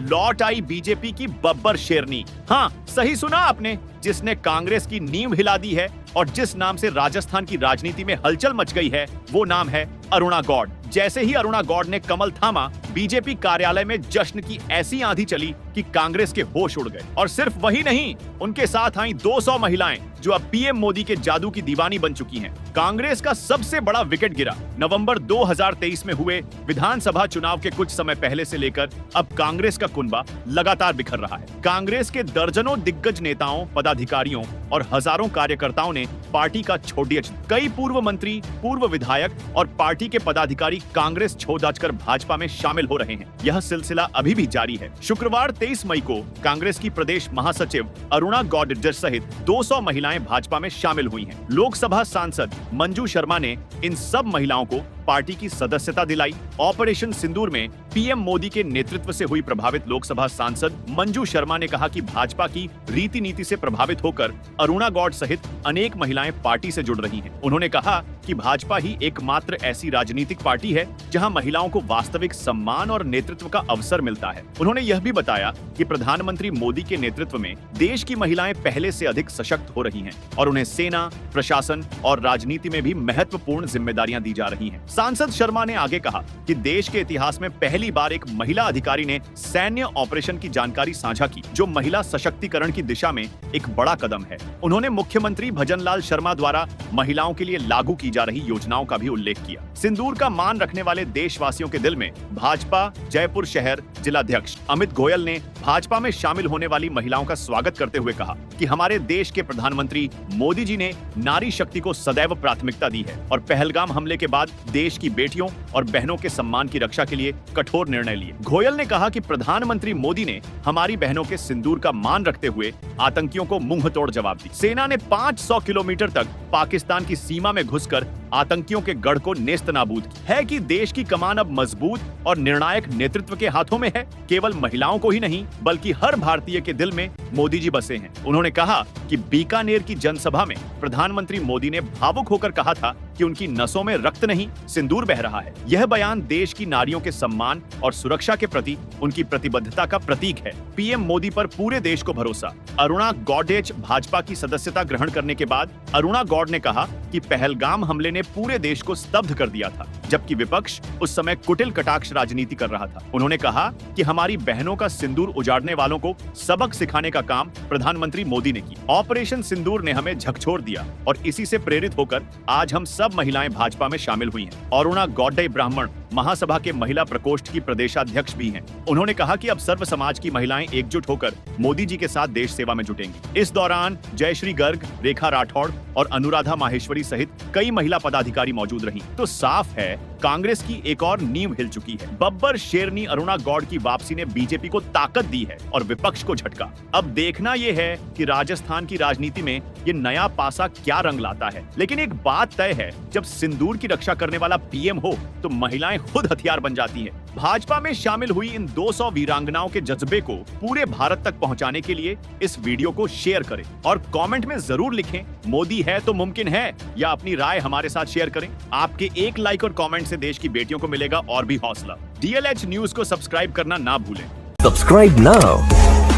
लौट आई बीजेपी की बब्बर शेरनी। हाँ, सही सुना आपने, जिसने कांग्रेस की नींव हिला दी है और जिस नाम से राजस्थान की राजनीति में हलचल मच गई है वो नाम है अरुणा गौड़। जैसे ही अरुणा गौड़ ने कमल थामा, बीजेपी कार्यालय में जश्न की ऐसी आंधी चली कि कांग्रेस के होश उड़ गए। और सिर्फ वही नहीं, उनके साथ आई 200 महिलाएं जो अब पीएम मोदी के जादू की दीवानी बन चुकी हैं। कांग्रेस का सबसे बड़ा विकेट गिरा नवंबर 2023 में हुए विधानसभा चुनाव के कुछ समय पहले से लेकर अब कांग्रेस का कुनबा लगातार बिखर रहा है। कांग्रेस के दर्जनों दिग्गज नेताओं, पदाधिकारियों और हजारों कार्यकर्ताओं ने पार्टी का छोड़ दिया। कई पूर्व मंत्री, पूर्व विधायक और पार्टी के पदाधिकारी कांग्रेस छोड़-छाड़ भाजपा में शामिल हो रहे हैं। यह सिलसिला अभी भी जारी है। शुक्रवार 23 मई को कांग्रेस की प्रदेश महासचिव अरुणा गौड़ सहित 200 महिलाएं भाजपा में शामिल हुई हैं। लोकसभा सांसद मंजू शर्मा ने इन सब महिलाओं को पार्टी की सदस्यता दिलाई। ऑपरेशन सिंदूर में पीएम मोदी के नेतृत्व से हुई प्रभावित लोकसभा सांसद मंजू शर्मा ने कहा कि भाजपा की रीति नीति से प्रभावित होकर अरुणा गौड़ सहित अनेक महिलाएं पार्टी से जुड़ रही हैं। उन्होंने कहा कि भाजपा ही एकमात्र ऐसी राजनीतिक पार्टी है जहां महिलाओं को वास्तविक सम्मान और नेतृत्व का अवसर मिलता है। उन्होंने यह भी बताया कि प्रधानमंत्री मोदी के नेतृत्व में देश की महिलाएं पहले से अधिक सशक्त हो रही हैं और उन्हें सेना, प्रशासन और राजनीति में भी महत्वपूर्ण जिम्मेदारियां दी जा रही हैं। सांसद शर्मा ने आगे कहा कि देश के इतिहास में पहली बार एक महिला अधिकारी ने सैन्य ऑपरेशन की जानकारी साझा की, जो महिला सशक्तिकरण की दिशा में एक बड़ा कदम है। उन्होंने मुख्यमंत्री भजनलाल शर्मा द्वारा महिलाओं के लिए लागू की जा रही योजनाओं का भी उल्लेख किया। सिंदूर का मान रखने वाले देशवासियों के दिल में भाजपा जयपुर शहर जिलाध्यक्ष अमित गोयल ने भाजपा में शामिल होने वाली महिलाओं का स्वागत करते हुए कहा कि हमारे देश के प्रधानमंत्री मोदी जी ने नारी शक्ति को सदैव प्राथमिकता दी है और पहलगाम हमले के बाद देश की बेटियों और बहनों के सम्मान की रक्षा के लिए कठोर निर्णय लिए। गोयल ने कहा कि प्रधानमंत्री मोदी ने हमारी बहनों के सिंदूर का मान रखते हुए आतंकियों को मुंह तोड़ जवाब दी। सेना ने 500 किलोमीटर तक पाकिस्तान की सीमा में घुसकर आतंकियों के गढ़ को नेस्तनाबूद की है कि देश की कमान अब मजबूत और निर्णायक नेतृत्व के हाथों में है। केवल महिलाओं को ही नहीं बल्कि हर भारतीय के दिल में मोदी जी बसे हैं। उन्होंने कहा कि बीकानेर की जनसभा में प्रधानमंत्री मोदी ने भावुक होकर कहा था कि उनकी नसों में रक्त नहीं सिंदूर बह रहा है। यह बयान देश की नारियों के सम्मान और सुरक्षा के प्रति उनकी प्रतिबद्धता का प्रतीक है। पीएम मोदी पर पूरे देश को भरोसा। अरुणा गौड़ भाजपा की सदस्यता ग्रहण करने के बाद अरुणा गौड़ ने कहा कि पहलगाम हमले ने पूरे देश को स्तब्ध कर दिया था, जबकि विपक्ष उस समय कुटिल कटाक्ष राजनीति कर रहा था। उन्होंने कहा कि हमारी बहनों का सिंदूर उजाड़ने वालों को सबक सिखाने का काम प्रधानमंत्री मोदी ने किया। ऑपरेशन सिंदूर ने हमें झकझोर दिया और इसी से प्रेरित होकर आज हम सब महिलाएं भाजपा में शामिल हुई हैं। अरुणा गौड़ ब्राह्मण महासभा के महिला प्रकोष्ठ की प्रदेशाध्यक्ष भी हैं। उन्होंने कहा कि अब सर्व समाज की महिलाएं एकजुट होकर मोदी जी के साथ देश सेवा में जुटेंगी। इस दौरान जयश्री गर्ग, रेखा राठौड़ और अनुराधा माहेश्वरी सहित कई महिला पदाधिकारी मौजूद रहीं। तो साफ है, कांग्रेस की एक और नींव हिल चुकी है। बब्बर शेरनी अरुणा गौड़ की वापसी ने बीजेपी को ताकत दी है और विपक्ष को झटका। अब देखना यह है कि राजस्थान की राजनीति में ये नया पासा क्या रंग लाता है। लेकिन एक बात तय है, जब सिंदूर की रक्षा करने वाला पीएम हो तो महिलाएं खुद हथियार बन जाती हैं। भाजपा में शामिल हुई इन 200 वीरांगनाओं के जज्बे को पूरे भारत तक पहुंचाने के लिए इस वीडियो को शेयर करें और कमेंट में जरूर लिखें, मोदी है तो मुमकिन है, या अपनी राय हमारे साथ शेयर करें। आपके एक लाइक और कमेंट से देश की बेटियों को मिलेगा और भी हौसला। DLH न्यूज को सब्सक्राइब करना ना भूलें। Subscribe now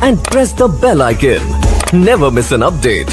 and press the bell icon. Never miss an update.